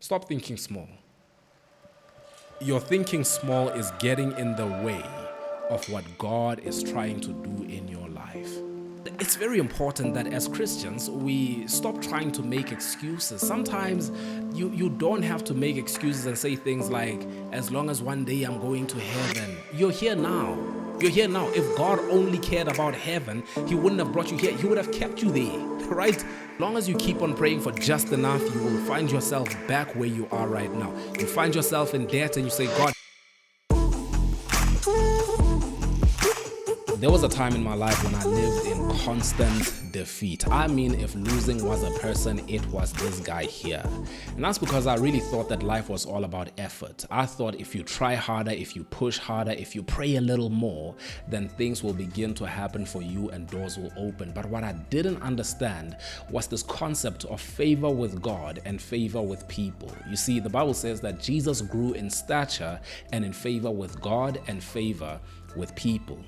Stop thinking small. Your thinking small is getting in the way of what God is trying to do in your life. It's very important that as Christians, we stop trying to make excuses. Sometimes you don't have to make excuses and say things like, as long as one day I'm going to heaven. You're here now. You're here now. If God only cared about heaven, He wouldn't have brought you here. He would have kept you there, right? As long as you keep on praying for just enough, you will find yourself back where you are right now. You find yourself in debt and you say, God, there was a time in my life when I lived in constant defeat. I mean, if losing was a person, it was this guy here. And that's because I really thought that life was all about effort. I thought if you try harder, if you push harder, if you pray a little more, then things will begin to happen for you and doors will open. But what I didn't understand was this concept of favor with God and favor with people. You see, the Bible says that Jesus grew in stature and in favor with God and favor with people.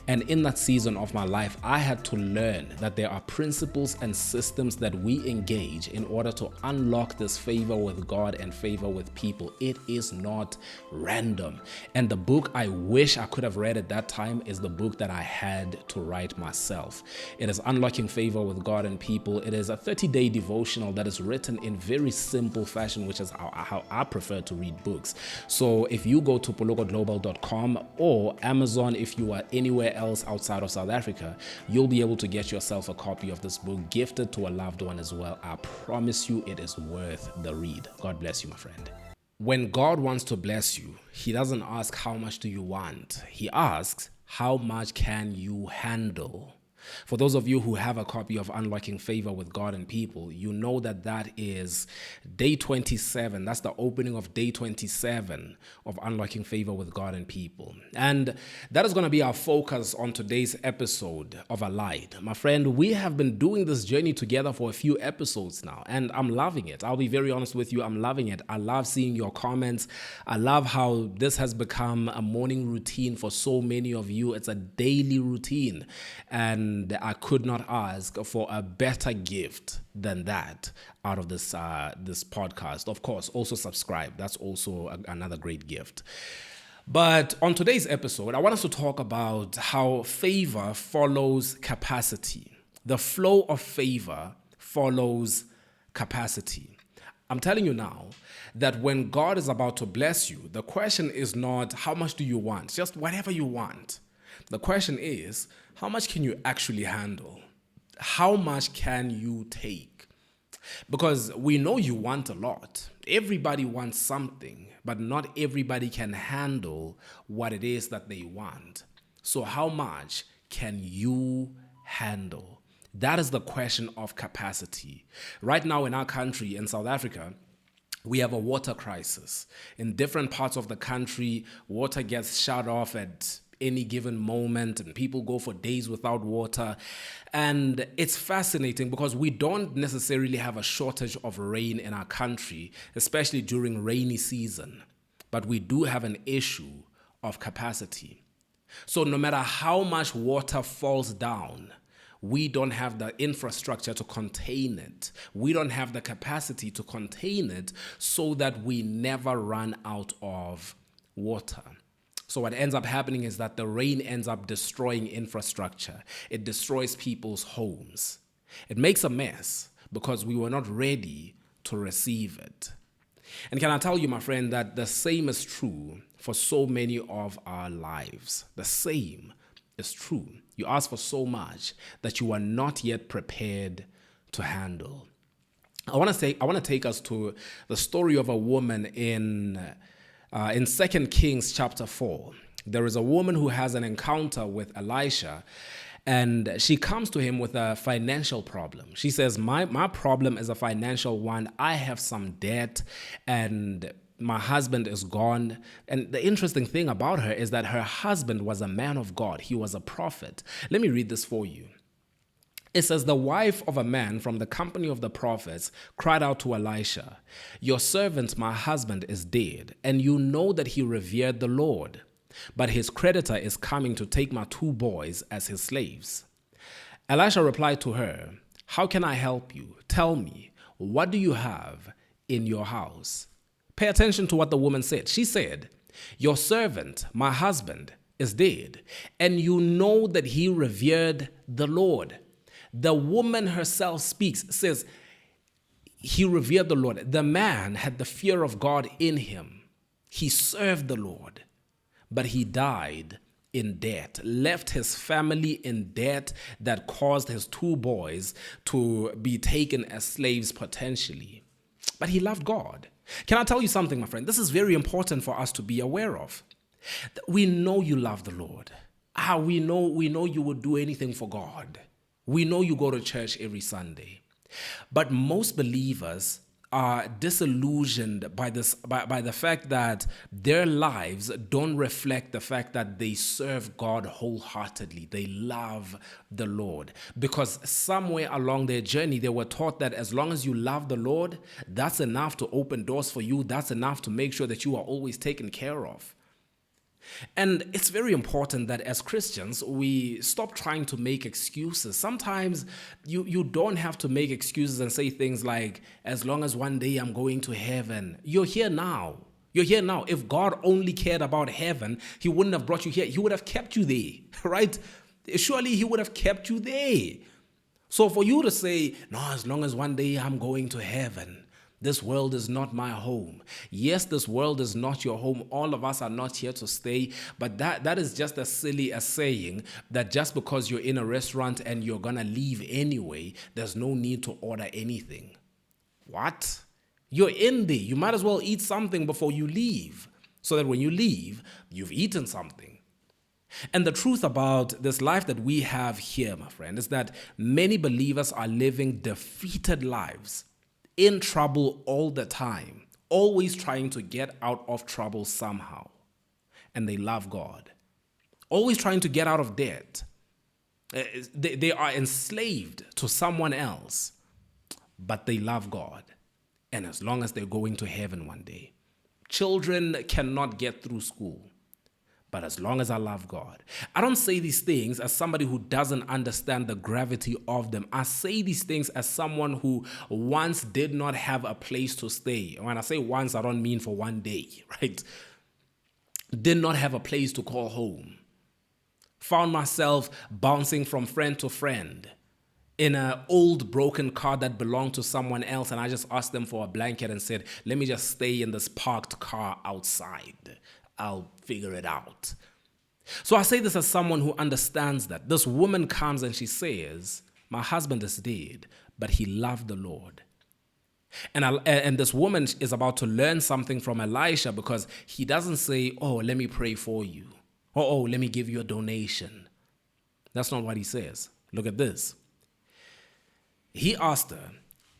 And in that season of my life, I had to learn that there are principles and systems that we engage in order to unlock this favor with God and favor with people. It is not random. And the book I wish I could have read at that time is the book that I had to write myself. It is Unlocking Favor with God and People. It is a 30-day devotional that is written in very simple fashion, which is how I prefer to read books. So if you go to polokoglobal.com or Amazon, if you are anywhere else outside of South Africa, you'll be able to get yourself a copy of this book gifted to a loved one as well. I promise you it is worth the read. God bless you, my friend. When God wants to bless you, He doesn't ask how much do you want. He asks how much can you handle. For those of you who have a copy of Unlocking Favor with God and People, you know that that is day 27. That's the opening of day 27 of Unlocking Favor with God and People. And that is going to be our focus on today's episode of Allied. My friend, we have been doing this journey together for a few episodes now, and I'm loving it. I'll be very honest with you. I'm loving it. I love seeing your comments. I love how this has become a morning routine for so many of you. It's a daily routine. And I could not ask for a better gift than that out of this podcast. Of course, also subscribe. That's also another great gift. But on today's episode, I want us to talk about how favor follows capacity. The flow of favor follows capacity. I'm telling you now that when God is about to bless you, the question is not how much do you want, just whatever you want. The question is, how much can you actually handle? How much can you take? Because we know you want a lot. Everybody wants something, but not everybody can handle what it is that they want. So how much can you handle? That is the question of capacity. Right now in our country, in South Africa, we have a water crisis. In different parts of the country, water gets shut off at any given moment and people go for days without water. And it's fascinating because we don't necessarily have a shortage of rain in our country, especially during rainy season, but we do have an issue of capacity. So no matter how much water falls down, we don't have the infrastructure to contain it. We don't have the capacity to contain it so that we never run out of water. So what ends up happening is that the rain ends up destroying infrastructure. It destroys people's homes. It makes a mess because we were not ready to receive it. And can I tell you, my friend, that the same is true for so many of our lives. The same is true. You ask for so much that you are not yet prepared to handle. I want to take us to the story of a woman in 2 Kings chapter 4. There is a woman who has an encounter with Elisha, and she comes to him with a financial problem. She says, my problem is a financial one. I have some debt and my husband is gone. And the interesting thing about her is that her husband was a man of God. He was a prophet. Let me read this for you. It says, the wife of a man from the company of the prophets cried out to Elisha, your servant, my husband, is dead, and you know that he revered the Lord. But his creditor is coming to take my 2 boys as his slaves. Elisha replied to her, how can I help you? Tell me, what do you have? in your house. Pay attention to what the woman said. She said, your servant, my husband, is dead, and you know that he revered the Lord. The woman herself speaks, says, he revered the Lord. The man had the fear of God in him. He served the Lord, but he died in debt, left his family in debt that caused his 2 boys to be taken as slaves potentially. But he loved God. Can I tell you something, my friend? This is very important for us to be aware of. We know you love the Lord. We know you would do anything for God. We know you go to church every Sunday. But most believers are disillusioned by the fact that their lives don't reflect the fact that they serve God wholeheartedly. They love the Lord. Because somewhere along their journey, they were taught that as long as you love the Lord, that's enough to open doors for you. That's enough to make sure that you are always taken care of. And it's very important that as Christians, we stop trying to make excuses. Sometimes you don't have to make excuses and say things like, as long as one day I'm going to heaven. You're here now. You're here now. If God only cared about heaven, he wouldn't have brought you here. He would have kept you there, right? Surely he would have kept you there. So for you to say, no, as long as one day I'm going to heaven, this world is not my home. Yes, this world is not your home. All of us are not here to stay. But that is just as silly as saying that just because you're in a restaurant and you're going to leave anyway, there's no need to order anything. What? You're in there. You might as well eat something before you leave, so that when you leave, you've eaten something. And the truth about this life that we have here, my friend, is that many believers are living defeated lives, in trouble all the time, always trying to get out of trouble somehow. And they love God. Always trying to get out of debt. They are enslaved to someone else, but they love God. And as long as they're going to heaven one day, children cannot get through school. But as long as I love God, I don't say these things as somebody who doesn't understand the gravity of them. I say these things as someone who once did not have a place to stay. When I say once, I don't mean for one day, right? Did not have a place to call home. Found myself bouncing from friend to friend in an old broken car that belonged to someone else. And I just asked them for a blanket and said, let me just stay in this parked car outside. I'll figure it out. So I say this as someone who understands that. This woman comes and she says, my husband is dead, but he loved the Lord. And this woman is about to learn something from Elisha, because he doesn't say, oh, let me pray for you. Or, oh, let me give you a donation. That's not what he says. Look at this. He asked her,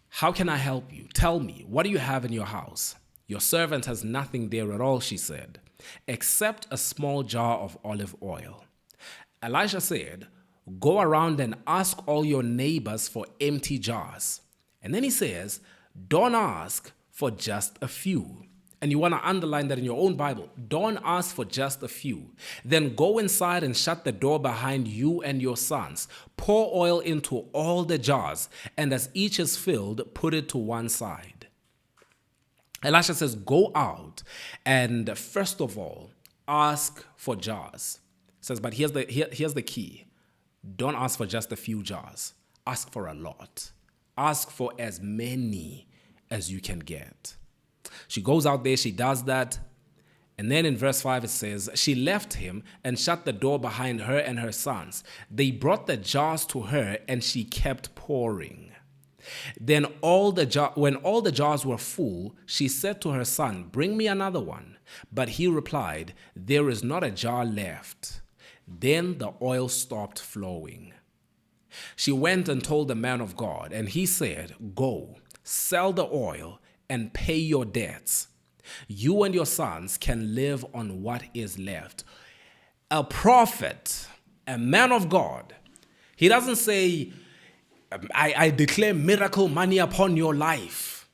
how can I help you? Tell me, what do you have in your house? Your servant has nothing there at all, she said, except a small jar of olive oil. Elisha said, go around and ask all your neighbors for empty jars. And then he says, don't ask for just a few. And you want to underline that in your own Bible. Don't ask for just a few. Then go inside and shut the door behind you and your sons. Pour oil into all the jars, and as each is filled, put it to one side. Elisha says, go out and first of all, ask for jars. He says, but here's the key. Don't ask for just a few jars. Ask for a lot. Ask for as many as you can get. She goes out there, she does that. And then in verse 5 it says, she left him and shut the door behind her and her sons. They brought the jars to her and she kept pouring. Then when all the jars were full, she said to her son, bring me another one. But he replied, there is not a jar left. Then the oil stopped flowing. She went and told the man of God, and he said, go, sell the oil and pay your debts. You and your sons can live on what is left. A prophet, a man of God, he doesn't say, I declare miracle money upon your life.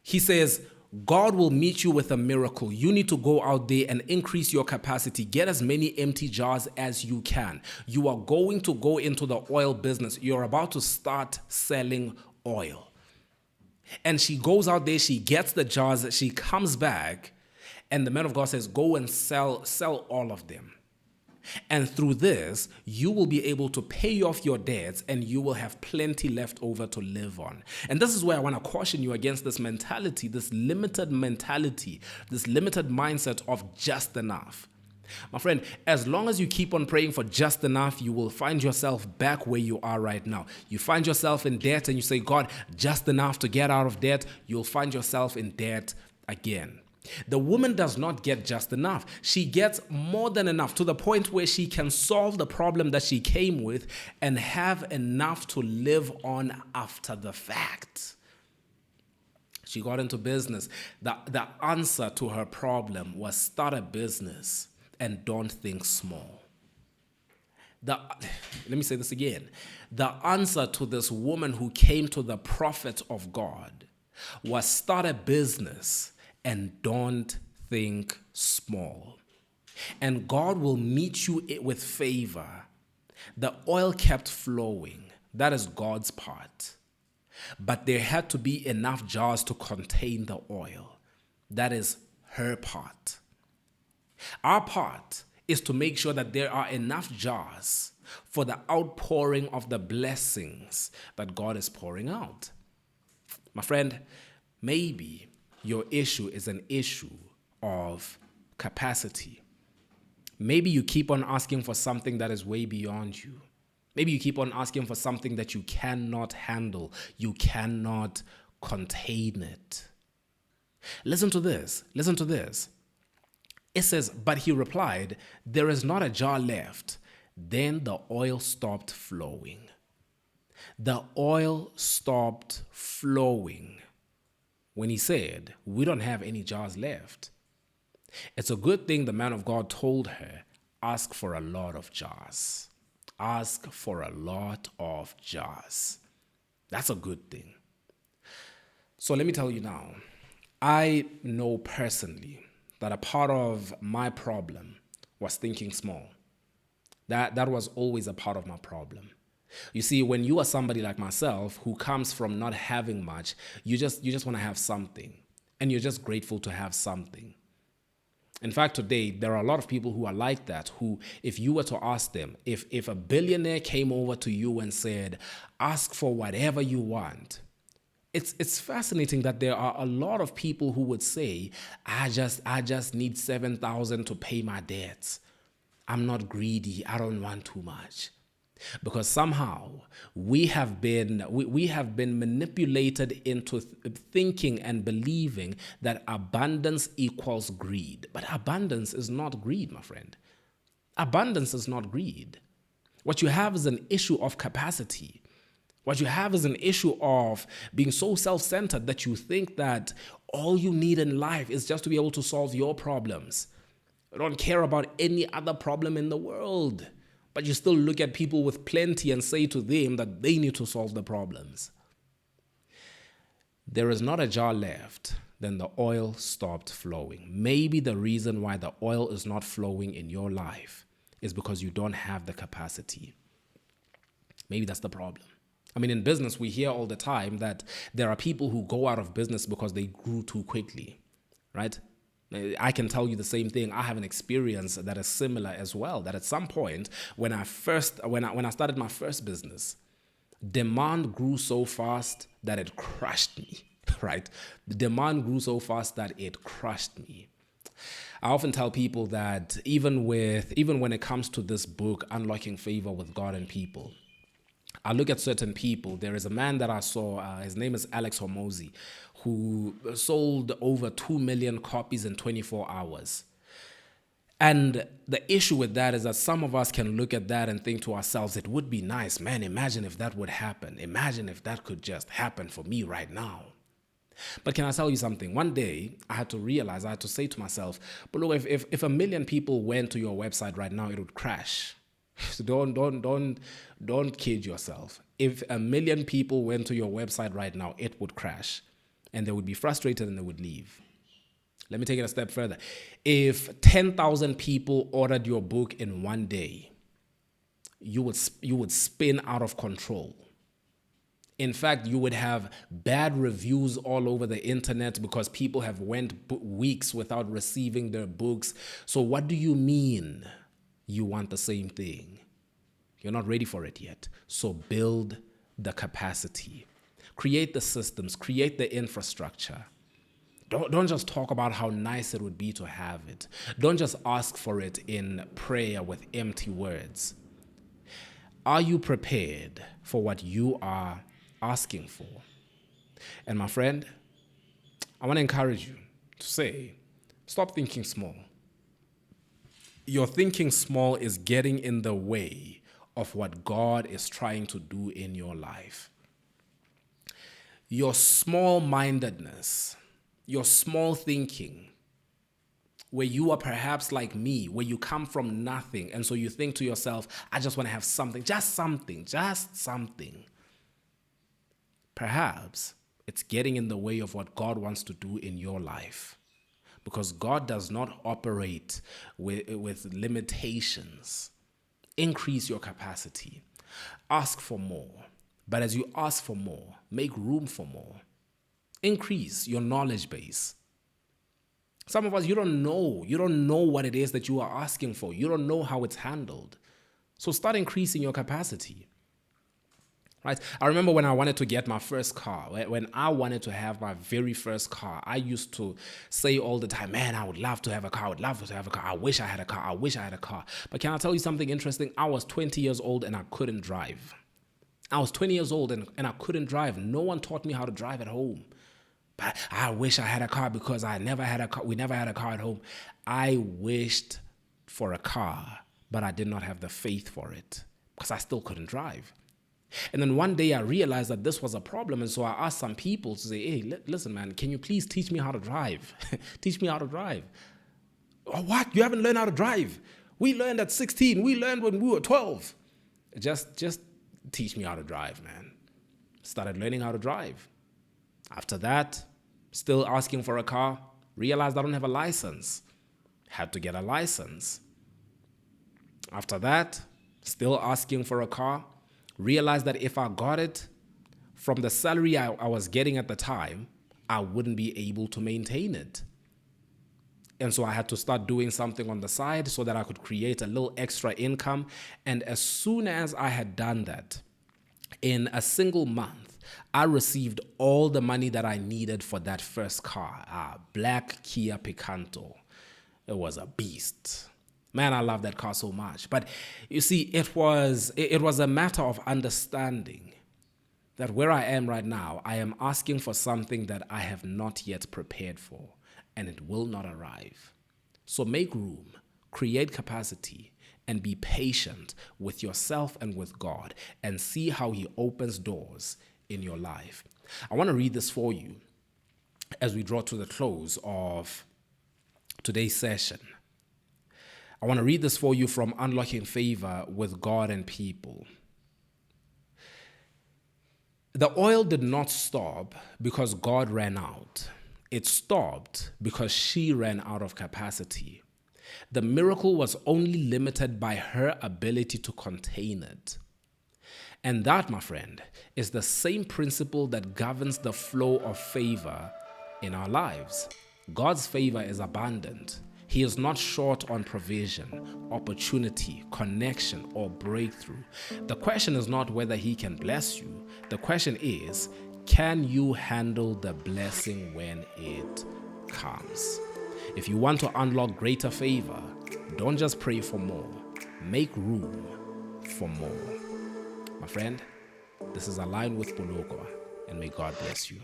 He says, God will meet you with a miracle. You need to go out there and increase your capacity. Get as many empty jars as you can. You are going to go into the oil business. You're about to start selling oil. And she goes out there, she gets the jars, she comes back, and the man of God says, go and sell all of them. And through this, you will be able to pay off your debts and you will have plenty left over to live on. And this is where I want to caution you against this mentality, this limited mentality, this limited mindset of just enough. My friend, as long as you keep on praying for just enough, you will find yourself back where you are right now. You find yourself in debt and you say, God, just enough to get out of debt, you'll find yourself in debt again. The woman does not get just enough. She gets more than enough to the point where she can solve the problem that she came with and have enough to live on after the fact. She got into business. The answer to her problem was start a business and don't think small. Let me say this again. The answer to this woman who came to the prophet of God was start a business and don't think small. And God will meet you with favor. The oil kept flowing. That is God's part. But there had to be enough jars to contain the oil. That is her part. Our part is to make sure that there are enough jars for the outpouring of the blessings that God is pouring out. My friend, maybe your issue is an issue of capacity. Maybe you keep on asking for something that is way beyond you. Maybe you keep on asking for something that you cannot handle. You cannot contain it. Listen to this. Listen to this. It says, but he replied, there is not a jar left. Then the oil stopped flowing. The oil stopped flowing. When he said, we don't have any jars left. It's a good thing the man of God told her, ask for a lot of jars. Ask for a lot of jars. That's a good thing. So let me tell you now, I know personally that a part of my problem was thinking small. That was always a part of my problem. You see, when you are somebody like myself who comes from not having much, you just want to have something. And you're just grateful to have something. In fact, today, there are a lot of people who are like that, who, if you were to ask them, if a billionaire came over to you and said, ask for whatever you want, it's fascinating that there are a lot of people who would say, I just need 7,000 to pay my debts. I'm not greedy. I don't want too much. Because somehow we have been manipulated into thinking and believing that abundance equals greed. But abundance is not greed, my friend. Abundance is not greed. What you have is an issue of capacity. What you have is an issue of being so self-centered that you think that all you need in life is just to be able to solve your problems. You don't care about any other problem in the world. But you still look at people with plenty and say to them that they need to solve the problems. There is not a jar left. Then the oil stopped flowing. Maybe the reason why the oil is not flowing in your life is because you don't have the capacity. Maybe that's the problem. I mean, in business, we hear all the time that there are people who go out of business because they grew too quickly, right? I can tell you the same thing. I have an experience that is similar as well, that at some point when I started my first business, demand grew so fast that it crushed me, right? The demand grew so fast that it crushed me. I often tell people that even when it comes to this book, Unlocking Favor with God and People, I look at certain people. There is a man that I saw, his name is Alex Hormozy, who sold over 2 million copies in 24 hours. And the issue with that is that some of us can look at that and think to ourselves, it would be nice, man, imagine if that would happen. Imagine if that could just happen for me right now. But can I tell you something? One day, I had to say to myself, but look, if 1 million people went to your website right now, it would crash. So don't kid yourself. If 1 million people went to your website right now, it would crash. And they would be frustrated and they would leave. Let me take it a step further. If 10,000 people ordered your book in one day, you would spin out of control. In fact, you would have bad reviews all over the internet because people have went weeks without receiving their books. So what do you mean you want the same thing? You're not ready for it yet. So build the capacity. Create the systems. Create the infrastructure. Don't just talk about how nice it would be to have it. Don't just ask for it in prayer with empty words. Are you prepared for what you are asking for? And my friend, I want to encourage you to say, stop thinking small. Your thinking small is getting in the way of what God is trying to do in your life. Your small-mindedness, your small thinking, where you are perhaps like me, where you come from nothing, and so you think to yourself, I just want to have something, just something, just something. Perhaps it's getting in the way of what God wants to do in your life, because God does not operate with limitations. Increase your capacity. Ask for more. But as you ask for more, make room for more. Increase your knowledge base. Some of us, you don't know what it is that you are asking for. You don't know how it's handled. So start increasing your capacity. Right? I remember when I wanted to get my first car, when I wanted to have my very first car, I used to say all the time, man, I would love to have a car. I would love to have a car. I wish I had a car. I wish I had a car. But can I tell you something interesting? I was 20 years old and I couldn't drive. I was 20 years old and I couldn't drive. No one taught me how to drive at home. But I wish I had a car because I never had a car. We never had a car at home. I wished for a car, but I did not have the faith for it because I still couldn't drive. And then one day I realized that this was a problem. And so I asked some people to say, hey, listen, man, can you please teach me how to drive? Teach me how to drive. Oh, what? You haven't learned how to drive? We learned at 16. We learned when we were 12. Just teach me how to drive, man. Started learning how to drive. After that, still asking for a car. Realized I don't have a license. Had to get a license. After that, still asking for a car. Realized that if I got it from the salary I was getting at the time, I wouldn't be able to maintain it. And so I had to start doing something on the side so that I could create a little extra income. And as soon as I had done that, in a single month, I received all the money that I needed for that first car, a black Kia Picanto. It was a beast. Man, I love that car so much. But you see, it was a matter of understanding that where I am right now, I am asking for something that I have not yet prepared for, and it will not arrive. So make room, create capacity, and be patient with yourself and with God, and see how He opens doors in your life. I want to read this for you as we draw to the close of today's session. I want to read this for you from Unlocking Favor with God and People. The oil did not stop because God ran out. It stopped because she ran out of capacity. The miracle was only limited by her ability to contain it. And that, my friend, is the same principle that governs the flow of favor in our lives. God's favor is abundant. He is not short on provision, opportunity, connection, or breakthrough. The question is not whether He can bless you. The question is, can you handle the blessing when it comes? If you want to unlock greater favor, don't just pray for more. Make room for more. My friend, this is Aligned with Poloko, and may God bless you.